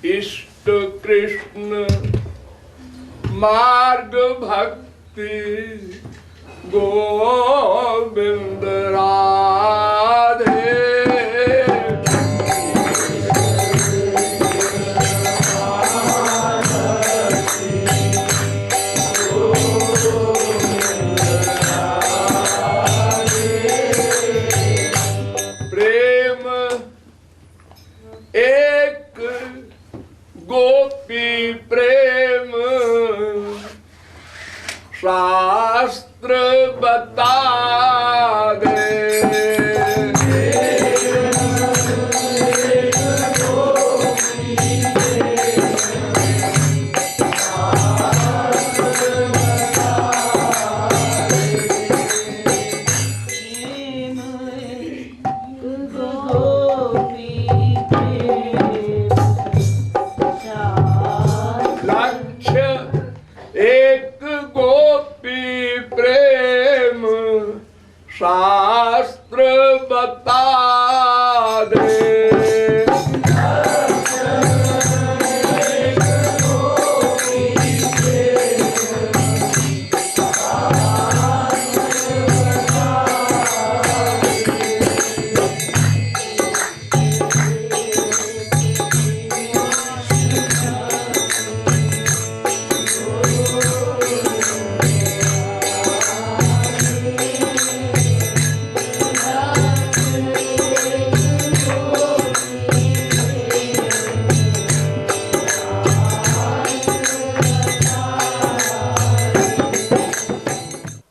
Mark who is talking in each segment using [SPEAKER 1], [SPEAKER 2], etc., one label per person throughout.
[SPEAKER 1] इष्ट कृष्ण मार्ग भक्ति गोविंद राधे। प्रेम एक गोपी प्रेम शास्त्र बता दे। लक्ष्य एक गोपी प्रेम शास्त्र बता दे।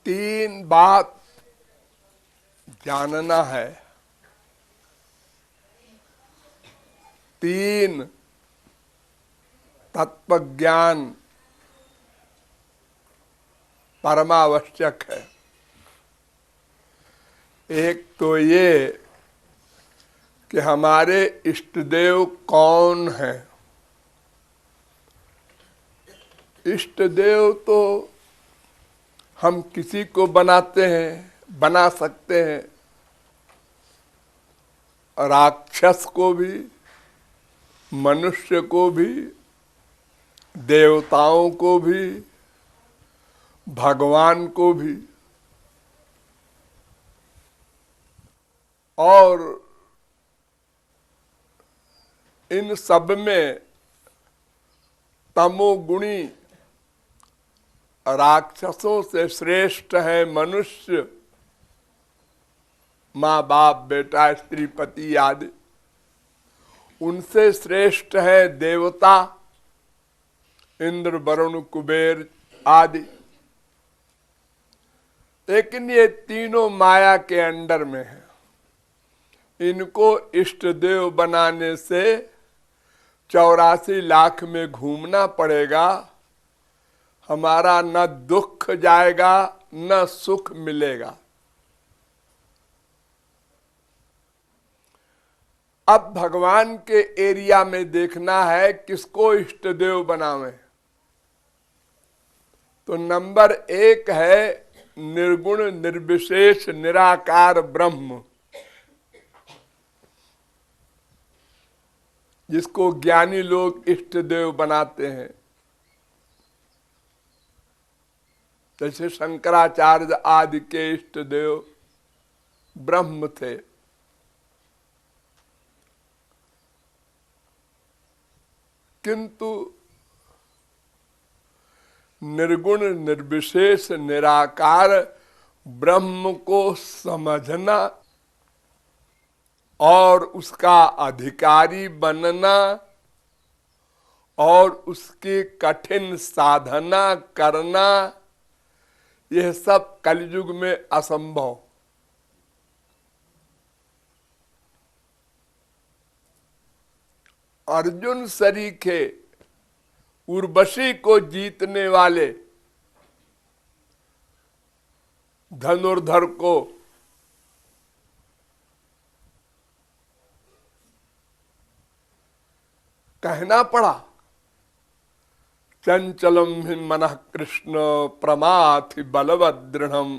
[SPEAKER 1] तीन बात जानना है, तीन तत्व ज्ञान परमावश्यक है। एक तो ये कि हमारे इष्ट देव कौन हैं। इष्ट देव तो हम किसी को बनाते हैं, बना सकते हैं, राक्षस को भी, मनुष्य को भी, देवताओं को भी, भगवान को भी। और इन सब में तमोगुणी राक्षसों से श्रेष्ठ है मनुष्य, माँ बाप बेटा स्त्री पति आदि। उनसे श्रेष्ठ है देवता, इंद्र वरुण कुबेर आदि। लेकिन ये तीनों माया के अंडर में है। इनको इष्ट देव बनाने से 84 लाख में घूमना पड़ेगा। हमारा न दुख जाएगा न सुख मिलेगा। अब भगवान के एरिया में देखना है किसको इष्ट देव बनावे। तो नंबर 1 है निर्गुण निर्विशेष निराकार ब्रह्म, जिसको ज्ञानी लोग इष्ट देव बनाते हैं। जैसे शंकराचार्य आदि के इष्ट देव ब्रह्म थे। किंतु निर्गुण निर्विशेष निराकार ब्रह्म को समझना और उसका अधिकारी बनना और उसकी कठिन साधना करना, यह सब कलयुग में असंभव। अर्जुन सरीखे उर्वशी को जीतने वाले धनुर्धर को कहना पड़ा, चंचलम हि मनः कृष्ण प्रमाथि बलवद दृढ़म।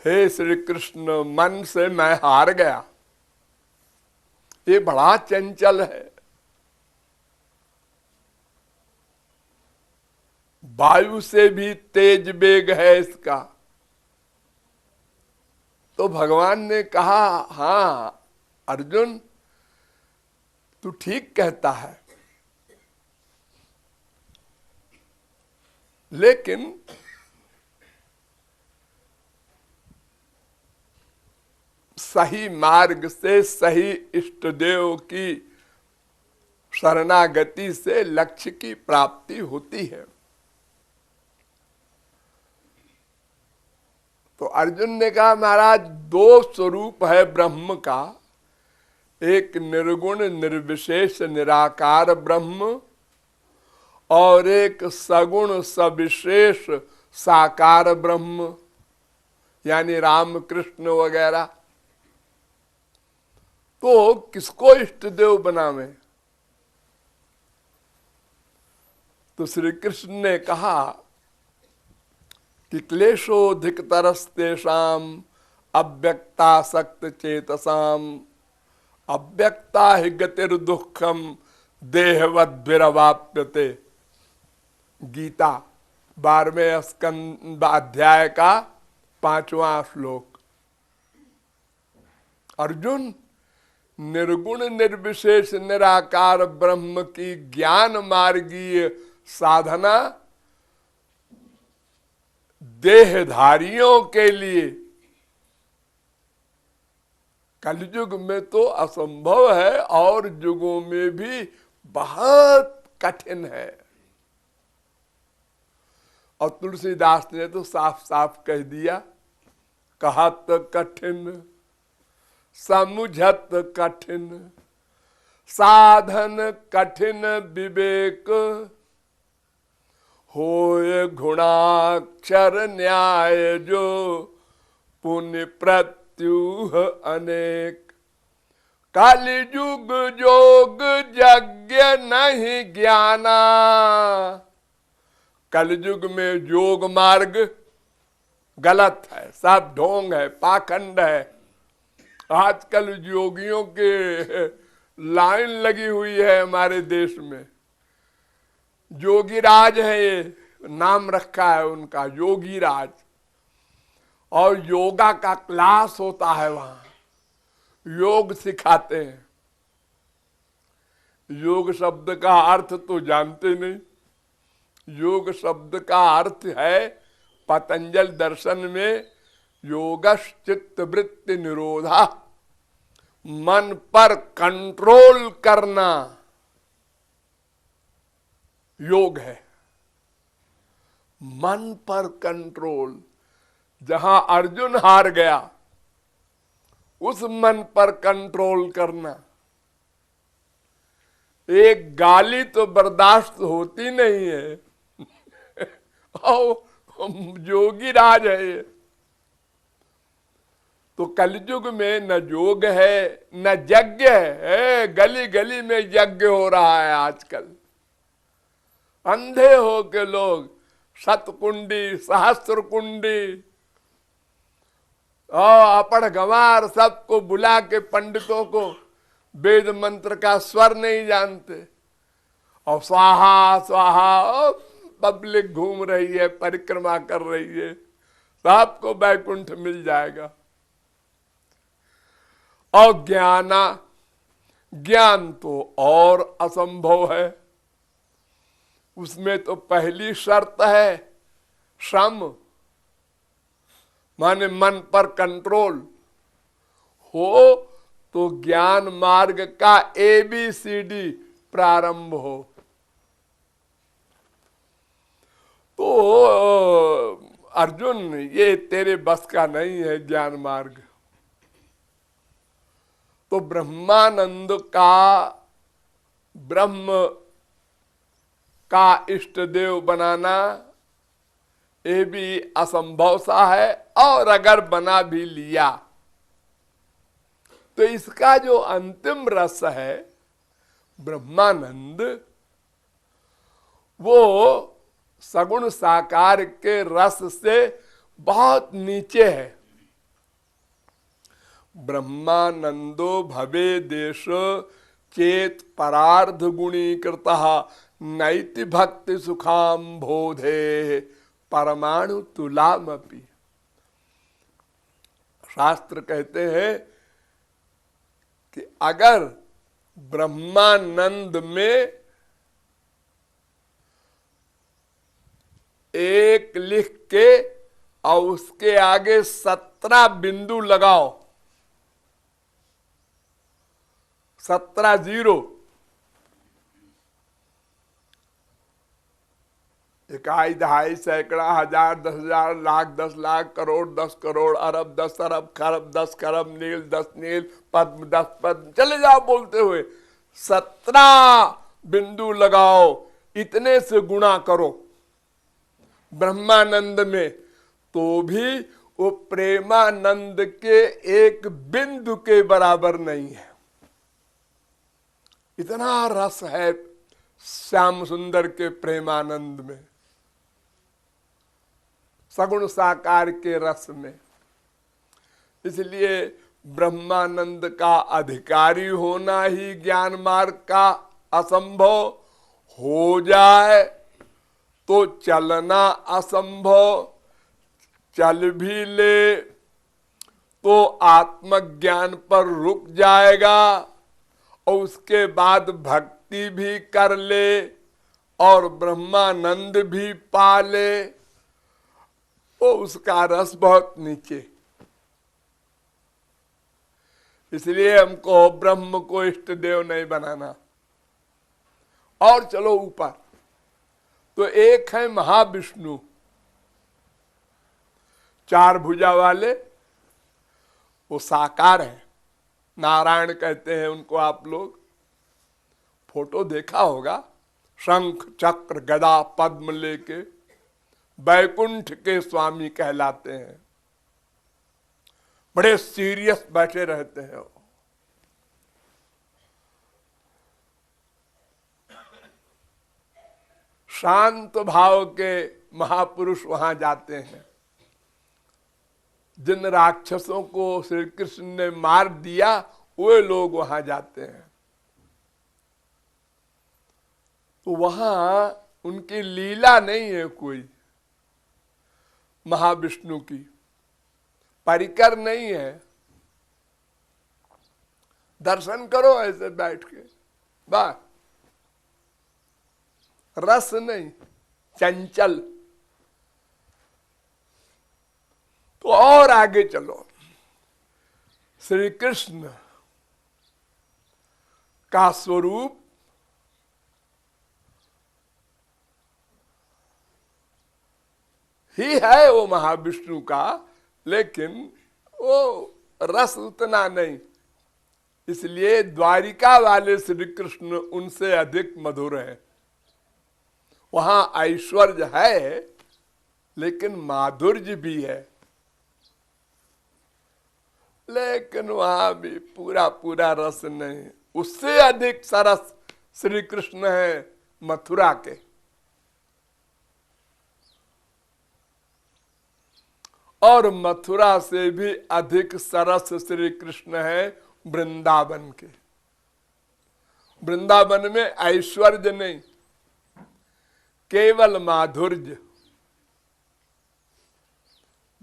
[SPEAKER 1] हे श्री कृष्ण, मन से मैं हार गया, ये बड़ा चंचल है। वायु से भी तेज वेग है इसका। तो भगवान ने कहा, हाँ अर्जुन तू ठीक कहता है, लेकिन सही मार्ग से, सही इष्ट देव की शरणागति से लक्ष्य की प्राप्ति होती है। तो अर्जुन ने कहा, महाराज दो स्वरूप है ब्रह्म का, एक निर्गुण निर्विशेष निराकार ब्रह्म और एक सगुण सविशेष साकार ब्रह्म, यानी राम कृष्ण वगैरह। तो किसको इष्ट देव बनावे? तो श्री कृष्ण ने कहा कि क्लेशोधिकतरस्तेषाम अव्यक्तासक्त चेतसाम अव्यक्ता हि गतिर्दुःखम देहवद्भिरवाप्यते। गीता 12वें स्कंद अध्याय का 5वां श्लोक। अर्जुन, निर्गुण निर्विशेष निराकार ब्रह्म की ज्ञान मार्गीय साधना देहधारियों के लिए कलयुग में तो असंभव है और युगों में भी बहुत कठिन है। और तुलसीदास ने तो साफ साफ कह दिया, कहत कठिन समुझत कठिन साधन कठिन विवेक होय गुणाक्षर न्याय जो पुण्य प्रत्युह अनेक। कलियुग जोग यज्ञ नहीं ज्ञाना। कलयुग में योग मार्ग गलत है, सब ढोंग है, पाखंड है। आजकल योगियों के लाइन लगी हुई है हमारे देश में। योगीराज है, ये नाम रखा है उनका, योगीराज। और योगा का क्लास होता है वहां, योग सिखाते हैं। योग शब्द का अर्थ तो जानते नहीं। योग शब्द का अर्थ है पतंजल दर्शन में योगश्चित्त वृत्ति निरोधा, मन पर कंट्रोल करना योग है। मन पर कंट्रोल। जहां अर्जुन हार गया उस मन पर कंट्रोल करना। एक गाली तो बर्दाश्त होती नहीं है और योगी राज है ये। तो कलयुग में न योग है न यज्ञ है। गली गली में यज्ञ हो रहा है आजकल। अंधे हो के लोग शतकुंडी सहस्त्र कुंडी और अपढ़ गंवार सबको बुला के, पंडितों को वेद मंत्र का स्वर नहीं जानते, और स्वाहा स्वाहा पब्लिक घूम रही है, परिक्रमा कर रही है, सबको वैकुंठ मिल जाएगा। और ज्ञान तो और असंभव है। उसमें तो पहली शर्त है श्रम, माने मन पर कंट्रोल हो तो ज्ञान मार्ग का ABCD प्रारंभ हो। तो अर्जुन, ये तेरे बस का नहीं है ज्ञान मार्ग। तो ब्रह्मानंद का, ब्रह्म का इष्ट देव बनाना ये भी असंभव सा है। और अगर बना भी लिया तो इसका जो अंतिम रस है ब्रह्मानंद, वो सगुण साकार के रस से बहुत नीचे है। ब्रह्मानंदो भवे देश चेत परार्ध गुणीकृतः नैति भक्ति सुखाम बोधे परमाणु तुलामपि। शास्त्र कहते हैं कि अगर ब्रह्मानंद में एक लिख के और उसके आगे 17 बिंदु लगाओ, 17 जीरो, 1 2 सैकड़ा 1000 10,000 लाख 10 लाख करोड़ 10 करोड़ अरब 10 अरब खरब 10 खरब नील 10 नील पद्म 10 पद्म, चले जाओ बोलते हुए 17 बिंदु लगाओ, इतने से गुणा करो ब्रह्मानंद में, तो भी वो प्रेमानंद के एक बिंदु के बराबर नहीं है। इतना रस है श्याम सुंदर के प्रेमानंद में, सगुण साकार के रस में। इसलिए ब्रह्मानंद का अधिकारी होना ही ज्ञान मार्ग का असंभव हो जाए तो चलना असंभव, चल भी ले तो आत्मज्ञान पर रुक जाएगा और उसके बाद भक्ति भी कर ले और ब्रह्मानंद भी पा ले, तो उसका रस बहुत नीचे। इसलिए हमको ब्रह्म को इष्ट देव नहीं बनाना। और चलो ऊपर, तो एक है महाविष्णु, 4 भुजा वाले, वो साकार है, नारायण कहते हैं उनको। आप लोग फोटो देखा होगा, शंख चक्र गदा पद्म लेके बैकुंठ के स्वामी कहलाते हैं, बड़े सीरियस बैठे रहते हैं। शांत भाव के महापुरुष वहां जाते हैं। जिन राक्षसों को श्री कृष्ण ने मार दिया वे लोग वहां जाते हैं, तो वहां उनकी लीला नहीं है कोई, महाविष्णु की परिकर नहीं है। दर्शन करो ऐसे बैठ के, बस रस नहीं, चंचल। तो और आगे चलो, श्री कृष्ण का स्वरूप ही है वो महाविष्णु का, लेकिन वो रस उतना नहीं। इसलिए द्वारिका वाले श्री कृष्ण उनसे अधिक मधुर है। वहां ऐश्वर्य है लेकिन माधुर्य भी है, लेकिन वहां भी पूरा पूरा रस नहीं। उससे अधिक सरस श्री कृष्ण है मथुरा के, और मथुरा से भी अधिक सरस श्री कृष्ण है वृंदावन के। वृंदावन में ऐश्वर्य नहीं, केवल माधुर्य,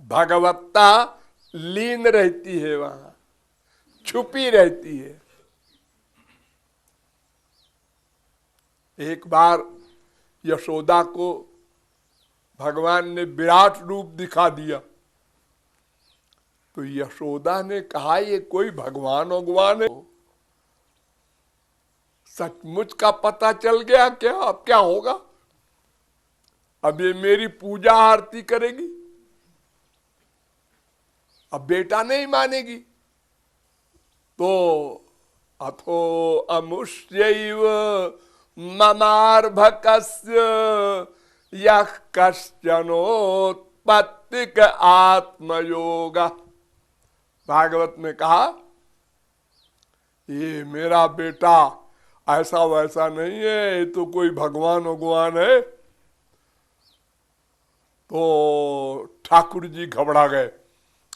[SPEAKER 1] भगवत्ता लीन रहती है, वहां छुपी रहती है। एक बार यशोदा को भगवान ने विराट रूप दिखा दिया, तो यशोदा ने कहा ये कोई भगवान भगवान है, सचमुच का पता चल गया क्या? अब क्या होगा? अब ये मेरी पूजा आरती करेगी, अब बेटा नहीं मानेगी। तो अथो अमुष्यैव ममार्भकस्य यः कश्चनोत्पत्तिक आत्मयोगा। भागवत में कहा ये मेरा बेटा ऐसा वैसा नहीं है, ये तो कोई भगवान भगवान है। तो ठाकुर जी घबरा गए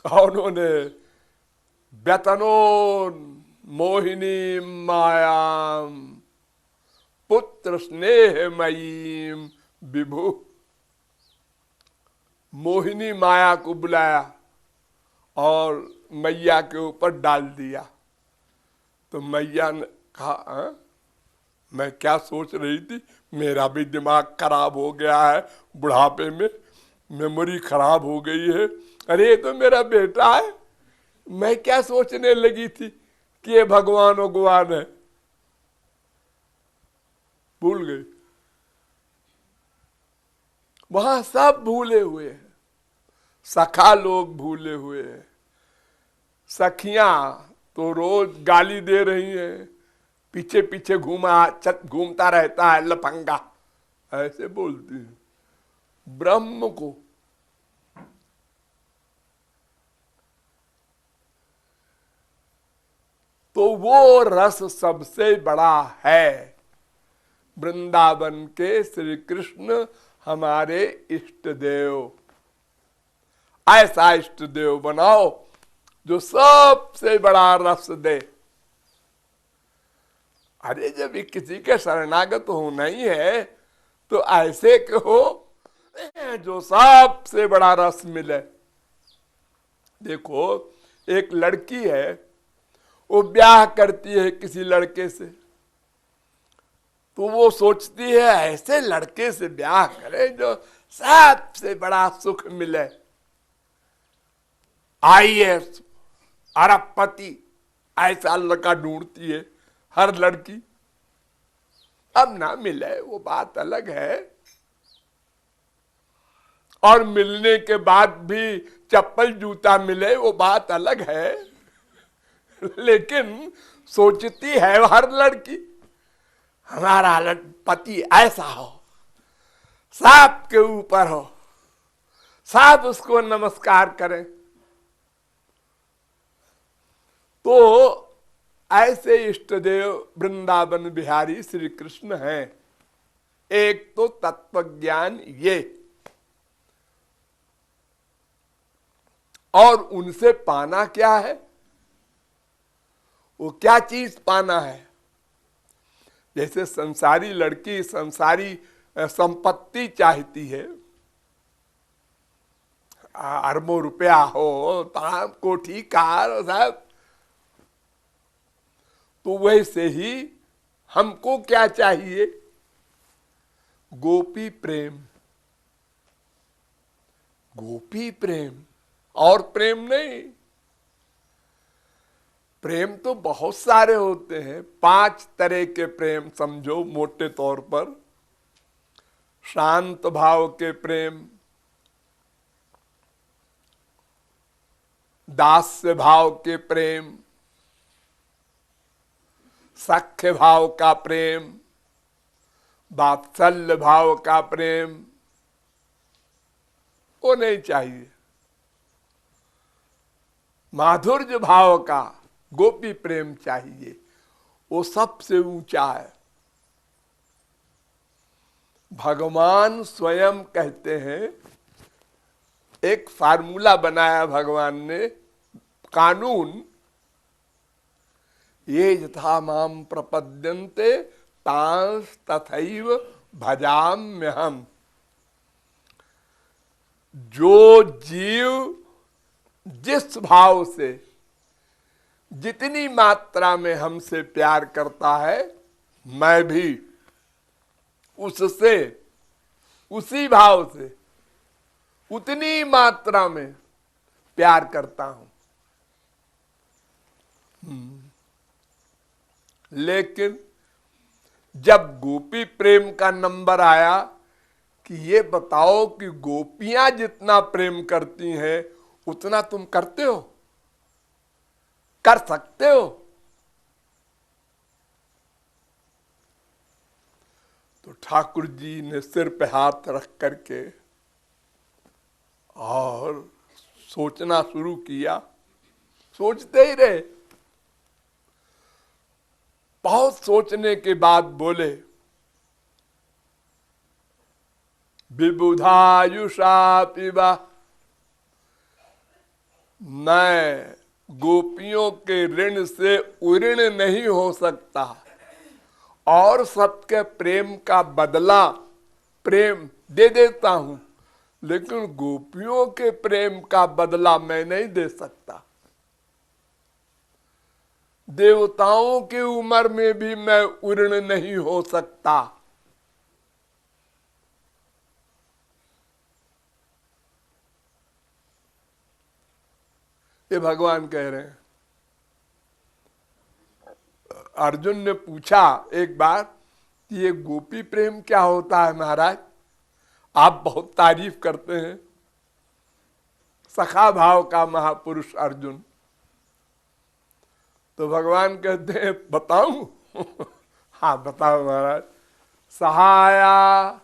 [SPEAKER 1] और उन्होंने व्यतनो मोहिनी माया पुत्र स्नेहमयीम विभु। मोहिनी माया को बुलाया और मैया के ऊपर डाल दिया। तो मैया ने कहा, मैं क्या सोच रही थी, मेरा भी दिमाग खराब हो गया है, बुढ़ापे में मेमोरी खराब हो गई है। अरे ये तो मेरा बेटा है, मैं क्या सोचने लगी थी कि ये भगवान है, भूल गई। वहां सब भूले हुए हैं, सखा लोग भूले हुए हैं। सखियां तो रोज गाली दे रही हैं, पीछे पीछे घूमता रहता है लफंगा, ऐसे बोलती हैं। ब्रह्म को तो वो रस सबसे बड़ा है। वृंदावन के श्री कृष्ण हमारे इष्ट देव, ऐसा इष्ट देव बनाओ जो सबसे बड़ा रस दे। अरे जब किसी के शरणागत होना ही है तो ऐसे के हो जो सबसे बड़ा रस मिले। देखो एक लड़की है, वो ब्याह करती है किसी लड़के से, तो वो सोचती है ऐसे लड़के से ब्याह करे जो सबसे बड़ा सुख मिले। आईएएस अरबपति ऐसा लड़का ढूंढती है हर लड़की। अब ना मिले वो बात अलग है, और मिलने के बाद भी चप्पल जूता मिले वो बात अलग है। लेकिन सोचती है हर लड़की हमारा पति ऐसा हो, सांप के ऊपर हो, सब उसको नमस्कार करें। तो ऐसे इष्ट देव वृंदावन बिहारी श्री कृष्ण हैं। एक तो तत्व ज्ञान ये, और उनसे पाना क्या है, वो क्या चीज पाना है। जैसे संसारी लड़की संसारी संपत्ति चाहती है, अरबों रुपया हो, ताम कोठी कार साहब, तो वैसे ही हमको क्या चाहिए, गोपी प्रेम। गोपी प्रेम और प्रेम नहीं। प्रेम तो बहुत सारे होते हैं, 5 तरह के प्रेम समझो मोटे तौर पर। शांत भाव के प्रेम, दास्य भाव के प्रेम, सख्य भाव का प्रेम, वात्सल्य भाव का प्रेम, वो नहीं चाहिए। माधुर्य भाव का गोपी प्रेम चाहिए, वो सबसे ऊंचा है। भगवान स्वयं कहते हैं, एक फार्मूला बनाया भगवान ने, कानून, ये यथा माम प्रपद्यन्ते तांस तथैव भजाम्यहम्। जो जीव जिस भाव से जितनी मात्रा में हमसे प्यार करता है, मैं भी उससे उसी भाव से उतनी मात्रा में प्यार करता हूं। लेकिन जब गोपी प्रेम का नंबर आया कि ये बताओ कि गोपियां जितना प्रेम करती हैं उतना तुम करते हो, कर सकते हो, तो ठाकुर जी ने सिर पे हाथ रख करके और सोचना शुरू किया। सोचते ही रहे, बहुत सोचने के बाद बोले, विबुधायुषा पिबा, मैं गोपियों के ऋण से उऋण नहीं हो सकता, और सबके प्रेम का बदला प्रेम दे देता हूं, लेकिन गोपियों के प्रेम का बदला मैं नहीं दे सकता। देवताओं की उम्र में भी मैं उर्ण नहीं हो सकता। ये भगवान कह रहे हैं। अर्जुन ने पूछा एक बार कि ये गोपी प्रेम क्या होता है महाराज, आप बहुत तारीफ करते हैं। सखा भाव का महापुरुष अर्जुन। तो भगवान कहते हैं बताऊं? हाँ बताओ महाराज। सहाया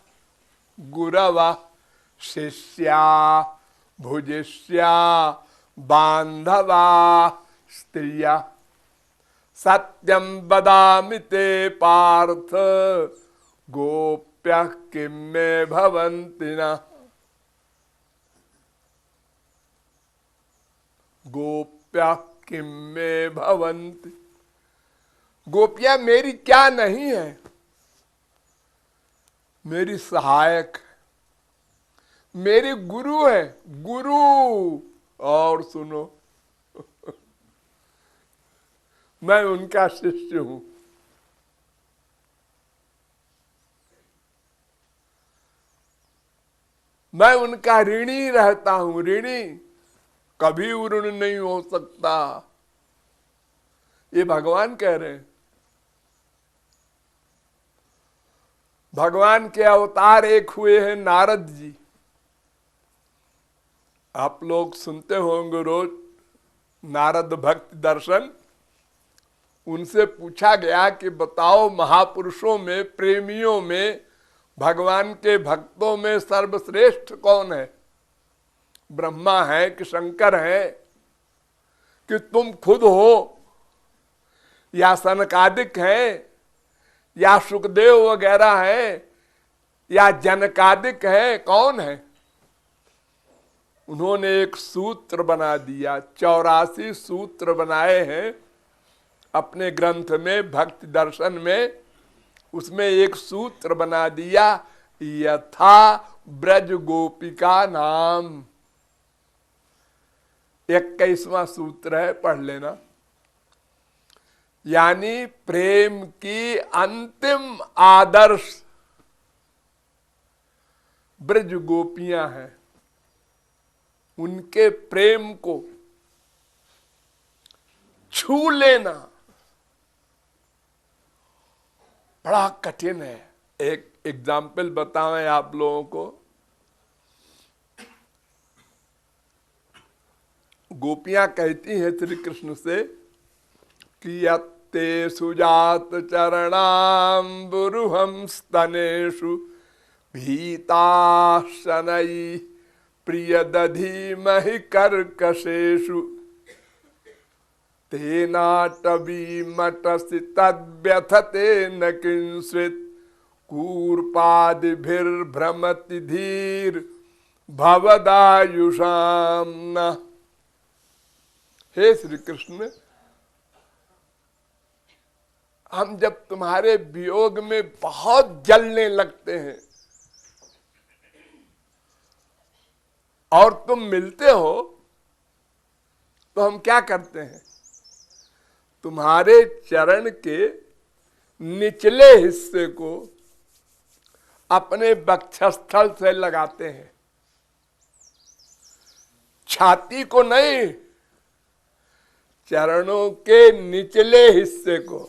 [SPEAKER 1] गुरवा शिष्या भुजिष्या बांधवा स्त्रिया सत्यम वदामि ते पार्थ गोप्यः किं मे भवन्ति न। गोप्यः किं मे भवन्ति। गोपियां मेरी क्या नहीं है, मेरी सहायक है, मेरी गुरु है। गुरु और सुनो, मैं उनका शिष्य हूं। मैं उनका ऋणी रहता हूं। ऋणी कभी ऋण नहीं हो सकता, ये भगवान कह रहे हैं। भगवान के अवतार एक हुए हैं नारद जी। आप लोग सुनते होंगे रोज नारद भक्ति दर्शन। उनसे पूछा गया कि बताओ महापुरुषों में, प्रेमियों में, भगवान के भक्तों में सर्वश्रेष्ठ कौन है? ब्रह्मा है कि शंकर है कि तुम खुद हो या सनकादिक है या सुखदेव वगैरह है या जनकादिक है, कौन है? उन्होंने एक सूत्र बना दिया। 84 सूत्र बनाए हैं अपने ग्रंथ में, भक्ति दर्शन में। उसमें एक सूत्र बना दिया, यथा ब्रज गोपिका नाम। 21वां सूत्र है, पढ़ लेना। यानी प्रेम की अंतिम आदर्श ब्रज गोपियां हैं। उनके प्रेम को छू लेना बड़ा कठिन है। एक एग्जाम्पल बताएं आप लोगों को। गोपियां कहती हैं श्री कृष्ण से कि यत्ते सुजात चरणाम्बुरुहं स्तनेषु भीताशनै प्रियदधीमहि कर्कशेषु तेनाटवीमटसि तद्व्यथते न किंचित् कूर्पादिभिर्भ्रमति धीर भवदायुषाम न। हे श्री कृष्ण, हम जब तुम्हारे वियोग में बहुत जलने लगते हैं और तुम मिलते हो तो हम क्या करते हैं? तुम्हारे चरण के निचले हिस्से को अपने वक्षस्थल से लगाते हैं, छाती को नहीं, चरणों के निचले हिस्से को।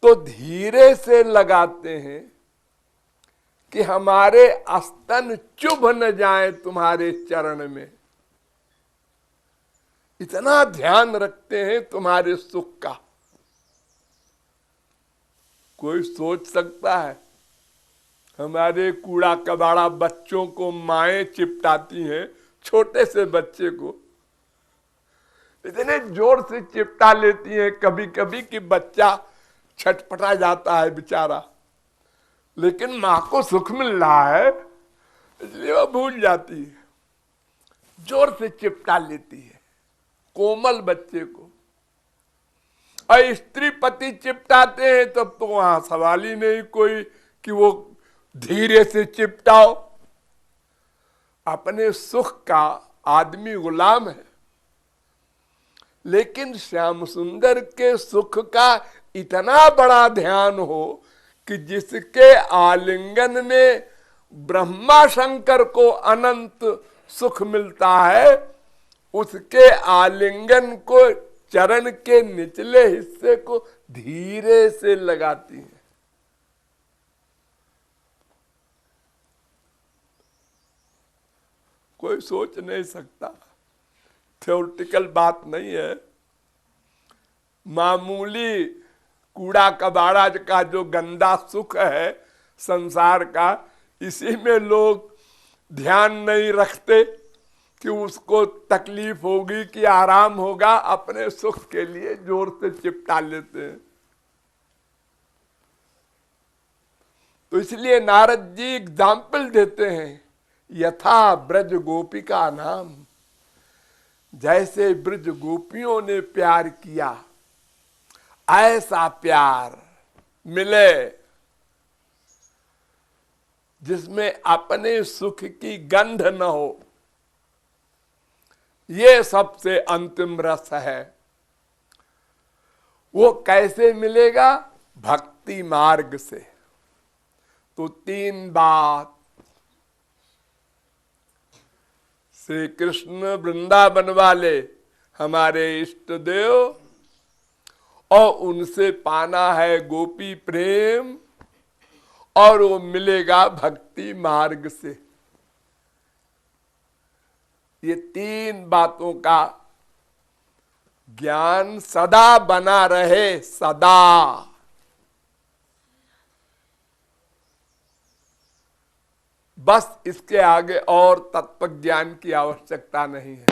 [SPEAKER 1] तो धीरे से लगाते हैं कि हमारे स्तन चुभ न जाए तुम्हारे चरण में। इतना ध्यान रखते हैं तुम्हारे सुख का। कोई सोच सकता है हमारे कूड़ा कबाड़ा बच्चों को माएं चिपटाती हैं, छोटे से बच्चे को इतने जोर से चिपटा लेती हैं कभी कभी कि बच्चा छटपटा जाता है बेचारा। लेकिन मां को सुख मिल रहा है इसलिए वो भूल जाती है, जोर से चिपटा लेती है कोमल बच्चे को। और स्त्री पति चिपटाते हैं तब तो वहां सवाल ही नहीं कोई कि वो धीरे से चिपटाओ। अपने सुख का आदमी गुलाम है, लेकिन श्याम सुंदर के सुख का इतना बड़ा ध्यान हो कि जिसके आलिंगन में ब्रह्मा शंकर को अनंत सुख मिलता है, उसके आलिंगन को चरण के निचले हिस्से को धीरे से लगाती है। कोई सोच नहीं सकता, थ्योरेटिकल बात नहीं है। मामूली कूड़ा कबाड़ा का जो गंदा सुख है संसार का, इसी में लोग ध्यान नहीं रखते कि उसको तकलीफ होगी कि आराम होगा, अपने सुख के लिए जोर से चिपटा लेते हैं। तो इसलिए नारद जी एग्जाम्पल देते हैं, यथा ब्रज गोपिका नाम, जैसे ब्रज गोपियों ने प्यार किया ऐसा प्यार मिले जिसमें अपने सुख की गंध न हो। ये सबसे अंतिम रस है। वो कैसे मिलेगा? भक्ति मार्ग से। तो तीन बात श्री कृष्ण वृंदावन वाले हमारे इष्ट देव, और उनसे पाना है गोपी प्रेम, और वो मिलेगा भक्ति मार्ग से। ये तीन बातों का ज्ञान सदा बना रहे, सदा। बस इसके आगे और तत्व ज्ञान की आवश्यकता नहीं है।